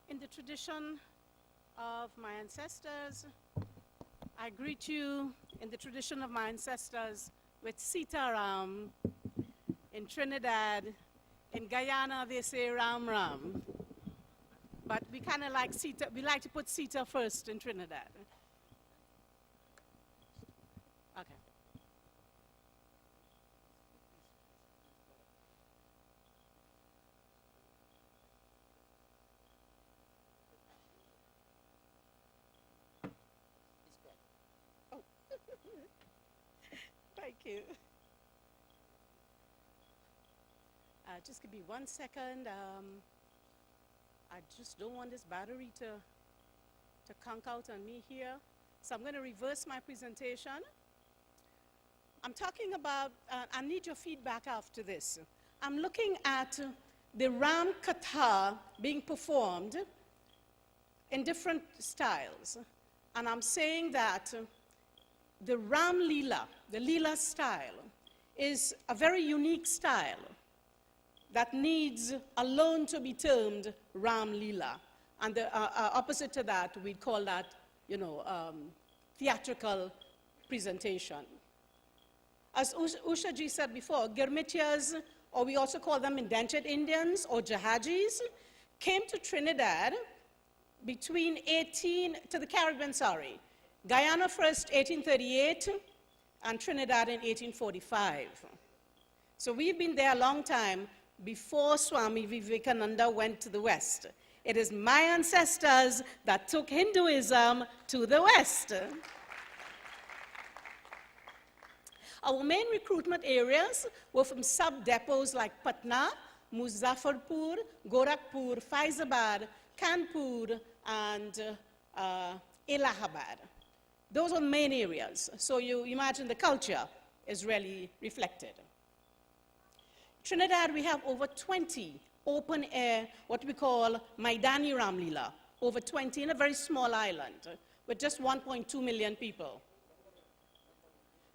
In the tradition of my ancestors, I greet you in the tradition of my ancestors with Sitaram. In Trinidad, in Guyana, they say Ram Ram. But we kind of like Sita, we like to put Sita first in Trinidad. Okay. Oh. Thank you. Just give me 1 second. I just don't want this battery to conk out on me here. So I'm going to reverse my presentation. I'm talking about, I need your feedback after this. I'm looking at the Ram KATHA being performed in different styles. And I'm saying that the Ram LILA, the LILA style, is a very unique style that needs alone to be termed Ram LILA. And the opposite to that, we'd call that, theatrical presentation. As Usha ji said before, Girmitias, or we also call them indentured Indians or Jahajis, came to Trinidad between to the Caribbean, sorry. Guyana first, 1838, and Trinidad in 1845. So we've been there a long time, before Swami Vivekananda went to the West. It is my ancestors that took Hinduism to the West. Our main recruitment areas were from sub-depots like Patna, Muzaffarpur, Gorakhpur, Faizabad, Kanpur, and Allahabad. Those are main areas. So you imagine the culture is really reflected. Trinidad, we have over 20 open air, what we call Maidani Ramlila, over 20 in a very small island with just 1.2 million people.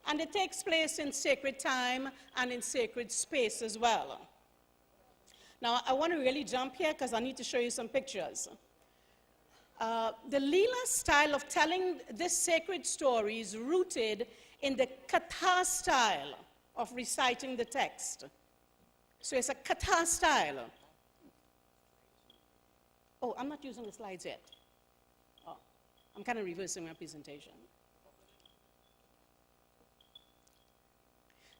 And it takes place in sacred time and in sacred space as well. Now, I want to really jump here because I need to show you some pictures. The Lila style of telling this sacred story is rooted in the Katha style of reciting the text. So it's a Katha style. Oh, I'm not using the slides yet. Oh, I'm kind of reversing my presentation.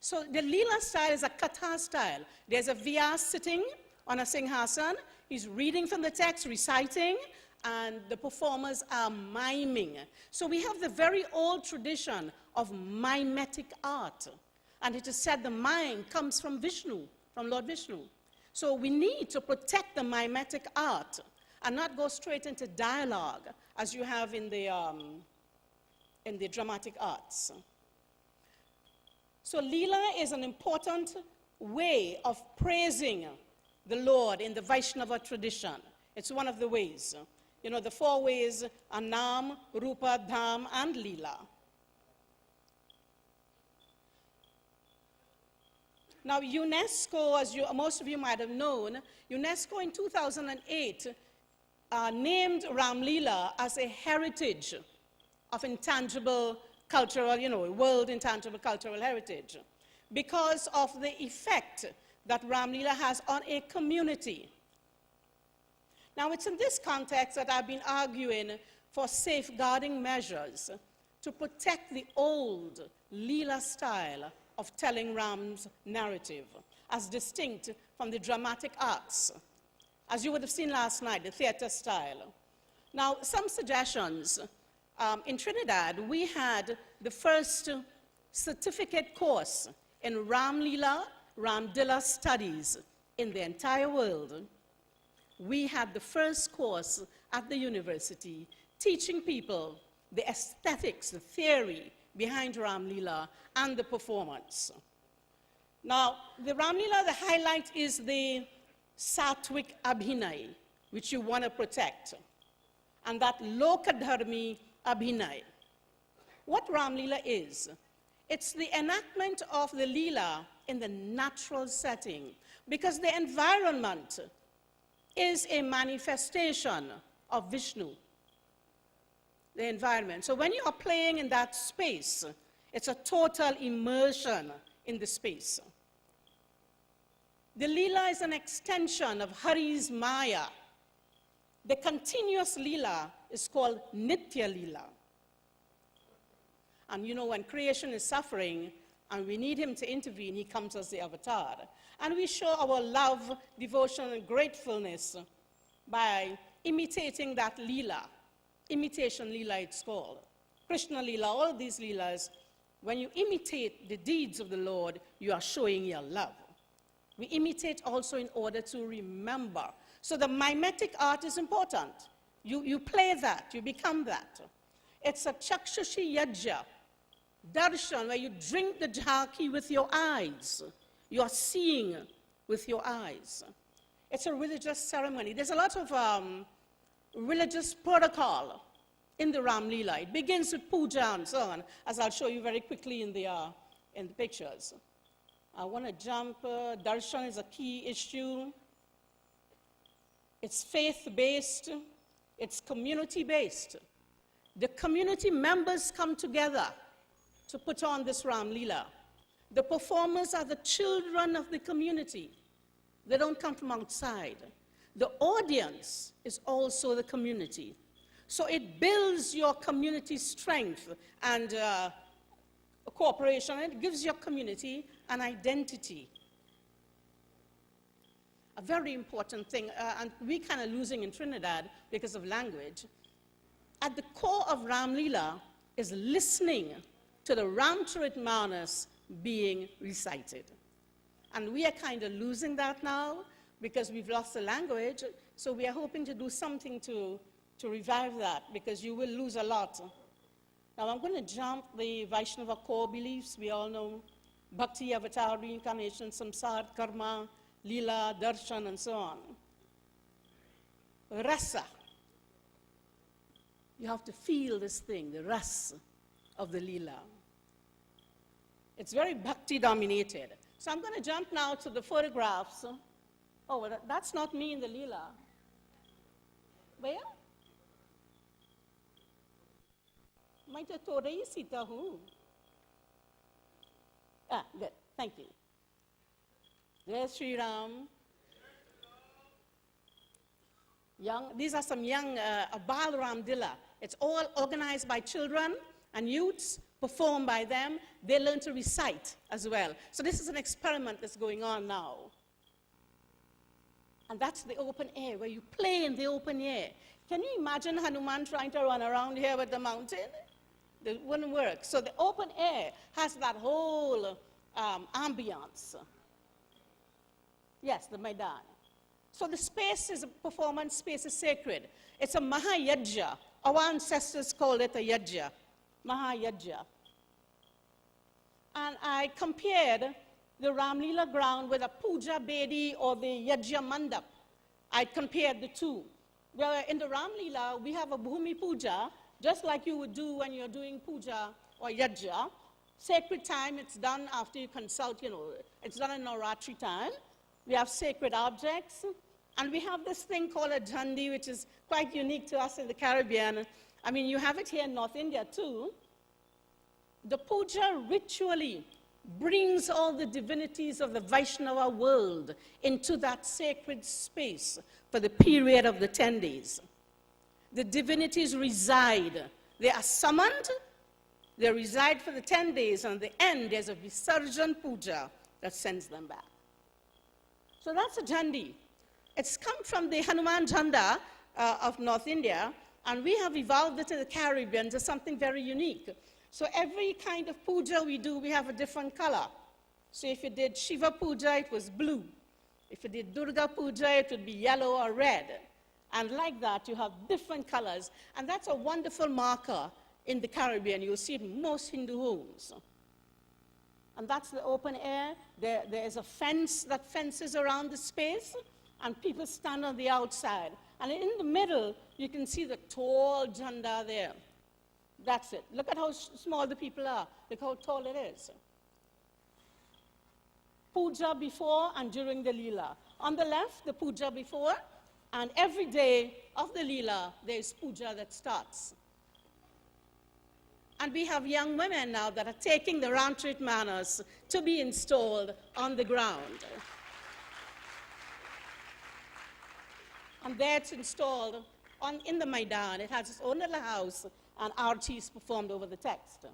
So the Lila style is a Katha style. There's a Vyas sitting on a Singhasan. He's reading from the text, reciting, and the performers are miming. So we have the very old tradition of mimetic art. And it is said the mime comes from Vishnu, from Lord Vishnu. So we need to protect the mimetic art and not go straight into dialogue as you have in the dramatic arts. So Lila is an important way of praising the Lord in the Vaishnava tradition. It's one of the ways. You know, the 4 ways are Nam, Rupa, Dham, and Lila. Now, UNESCO, as most of you might have known, UNESCO in 2008 named Ramlila as a heritage of intangible cultural, world intangible cultural heritage because of the effect that Ramlila has on a community. Now, it's in this context that I've been arguing for safeguarding measures to protect the old Lila style of telling Ram's narrative, as distinct from the dramatic arts, as you would have seen last night, the theater style. Now, some suggestions. In Trinidad, we had the first certificate course in Ram Lila, Ramdila studies in the entire world. We had the first course at the university teaching people the aesthetics, the theory behind Ramlila and the performance. Now, the Ramlila, the highlight is the Sattvic Abhinay, which you want to protect, and that Lokadharmi Abhinay. What Ramlila is, it's the enactment of the Lila in the natural setting, because the environment is a manifestation of Vishnu, the environment. So when you are playing in that space, it's a total immersion in the space. The Lila is an extension of Hari's Maya. The continuous Lila is called Nitya Lila. And you know, when creation is suffering and we need him to intervene, he comes as the avatar. And we show our love, devotion, and gratefulness by imitating that Lila. Imitation Lila, it's called. Krishna Lila, all of these Lilas, when you imitate the deeds of the Lord, you are showing your love. We imitate also in order to remember. So the mimetic art is important. You play that, you become that. It's a chakshushi yajna, darshan, where you drink the jhaki with your eyes. You are seeing with your eyes. It's a religious ceremony. There's a lot of religious protocol in the Ram Lila. It begins with puja and so on, as I'll show you very quickly in the pictures. I want to jump. Darshan is a key issue. It's faith-based. It's community-based. The community members come together to put on this Ram Lila. The performers are the children of the community. They don't come from outside. The audience is also the community. So it builds your community strength and cooperation. It gives your community an identity. A very important thing, and we're kind of losing in Trinidad because of language. At the core of Ram Lila is listening to the Ramcharit Manas being recited. And we are kind of losing that now because we've lost the language. So we are hoping to do something to revive that, because you will lose a lot. Now I'm going to jump the Vaishnava core beliefs. We all know Bhakti, Avatar, Reincarnation, Samsara, Karma, Lila, Darshan, and so on. Rasa. You have to feel this thing, the ras of the Lila. It's very Bhakti dominated. So I'm going to jump now to the photographs. Oh, that's not me in the Lila. Where? Might have told you, Sita, who? Ah, good. Thank you. There's Sri Ram. These are some young Bal Ram Dila. It's all organized by children and youths, performed by them. They learn to recite as well. So this is an experiment that's going on now. And that's the open air, where you play in the open air. Can you imagine Hanuman trying to run around here with the mountain? It wouldn't work. So the open air has that whole ambience. Yes, the Maidan. So the space is a performance space is sacred. It's a Mahayajna. Our ancestors called it a yajna, Mahayajna. And I compared the Ramlila ground with a Puja Bedi or the Yajna Mandap. I compared the two. Where in the Ramlila, we have a Bhumi Puja, just like you would do when you're doing Puja or Yajna. Sacred time, it's done after you consult, it's done in Navratri time. We have sacred objects, and we have this thing called a jhandi, which is quite unique to us in the Caribbean. I mean, you have it here in North India too. The puja ritually brings all the divinities of the Vaishnava world into that sacred space for the period of the 10 days. The divinities reside. They are summoned, they reside for the 10 days, and at the end there's a Visarjan puja that sends them back. So that's a jhandi. It's come from the Hanuman Jhanda of North India, and we have evolved it to the Caribbean to something very unique. So every kind of puja we do, we have a different color. So if you did Shiva puja, it was blue. If you did Durga puja, it would be yellow or red. And like that, you have different colors. And that's a wonderful marker in the Caribbean. You'll see it in most Hindu homes. And that's the open air. There is a fence that fences around the space, and people stand on the outside. And in the middle, you can see the tall jhanda there. That's it. Look at how small the people are. Look how tall it is. Puja before and during the Lila. On the left, the puja before. And every day of the LILA, there is puja that starts. And we have young women now that are taking the Ramtrit manners to be installed on the ground. And there it's installed in the Maidan. It has its own little house, and arti is performed over the text.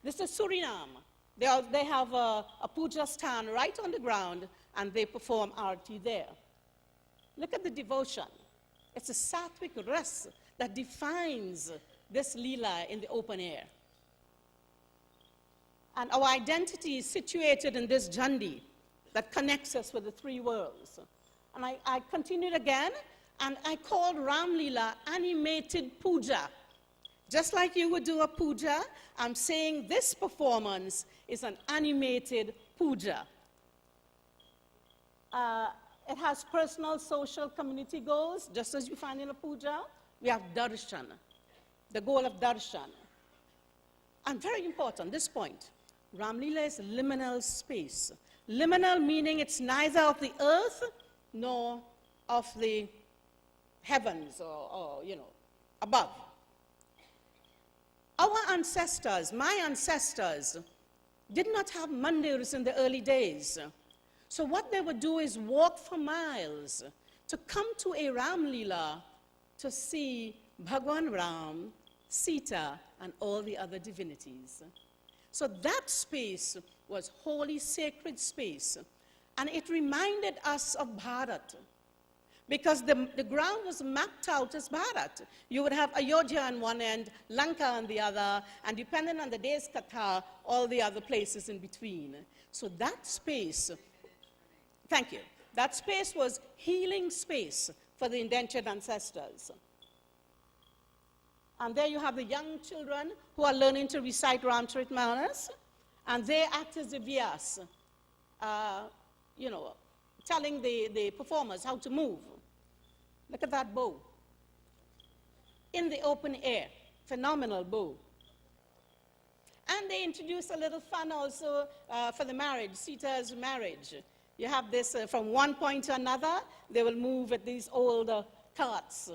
This is Suriname. They have a puja stand right on the ground, and they perform arti there. Look at the devotion. It's a sattvic ras that defines this lila in the open air. And our identity is situated in this jandi that connects us with the three worlds. And I continued again, and I called Ram Lila animated puja. Just like you would do a puja, I'm saying this performance is an animated puja. It has personal, social, community goals, just as you find in a puja. We have darshan, the goal of darshan. And very important, this point, Ram Lila is liminal space. Liminal meaning it's neither of the earth nor of the heavens or above. Our ancestors, my ancestors, did not have mandirs in the early days. So what they would do is walk for miles to come to a Ram Lila to see Bhagwan Ram, Sita, and all the other divinities. So that space was holy, sacred space. And it reminded us of Bharat. Because the ground was mapped out as Bharat. You would have Ayodhya on one end, Lanka on the other, and depending on the day's Katha, all the other places in between. So that space, thank you, that space was healing space for the indentured ancestors. And there you have the young children who are learning to recite Ramcharit Manas, and they act as the Vyas, telling the performers how to move. Look at that bow. In the open air, phenomenal bow. And they introduce a little fun also for the marriage, Sita's marriage. You have this from one point to another, they will move with these old carts.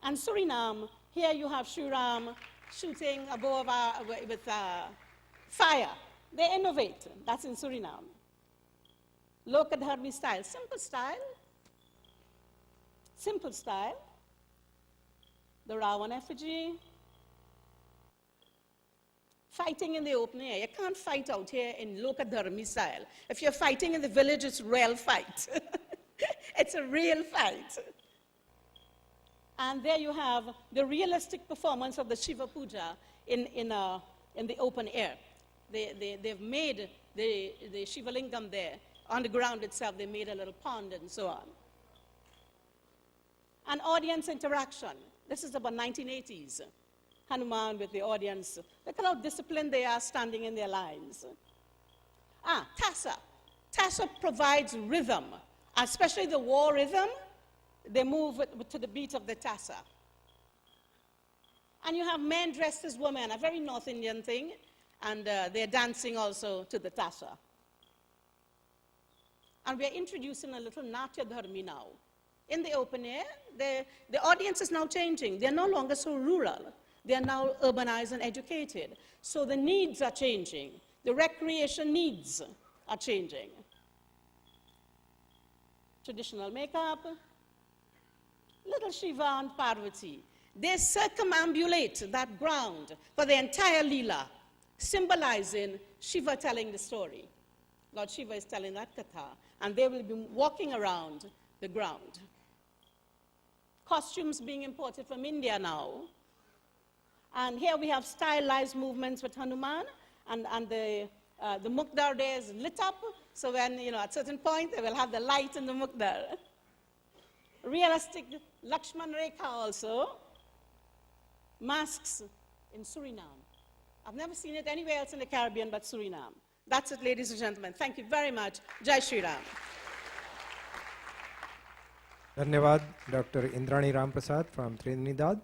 And Suriname, here you have Sri Ram shooting a bow with fire. They innovate. That's in Suriname. Lokadharmi style. Simple style. Simple style. The Ravan effigy. Fighting in the open air. You can't fight out here in Lokadharmi style. If you're fighting in the village, it's real fight. It's a real fight. And there you have the realistic performance of the Shiva Puja in the open air. They've made the Shiva Lingam there. On the ground itself, they made a little pond and so on. And audience interaction. This is about 1980s. Hanuman with the audience. Look at how disciplined they are standing in their lines. Tassa. Tassa provides rhythm, especially the war rhythm. They move to the beat of the tassa. And you have men dressed as women, a very North Indian thing, and they're dancing also to the tassa. And we're introducing a little Natya Dharmi now. In the open air, the audience is now changing. They're no longer so rural. They are now urbanized and educated. So the needs are changing. The recreation needs are changing. Traditional makeup, little Shiva and Parvati. They circumambulate that ground for the entire Leela, symbolizing Shiva telling the story. Lord Shiva is telling that Katha, and they will be walking around the ground. Costumes being imported from India now. And here we have stylized movements with Hanuman, and the Mukdar there is lit up, so when, at a certain point, they will have the light in the Mukdar. Realistic Lakshman Rekha also. Masks in Suriname. I've never seen it anywhere else in the Caribbean but Suriname. That's it, ladies and gentlemen. Thank you very much. Jai Shri Ram. Dhanyavad, Dr. Indrani Rampersad from Trinidad.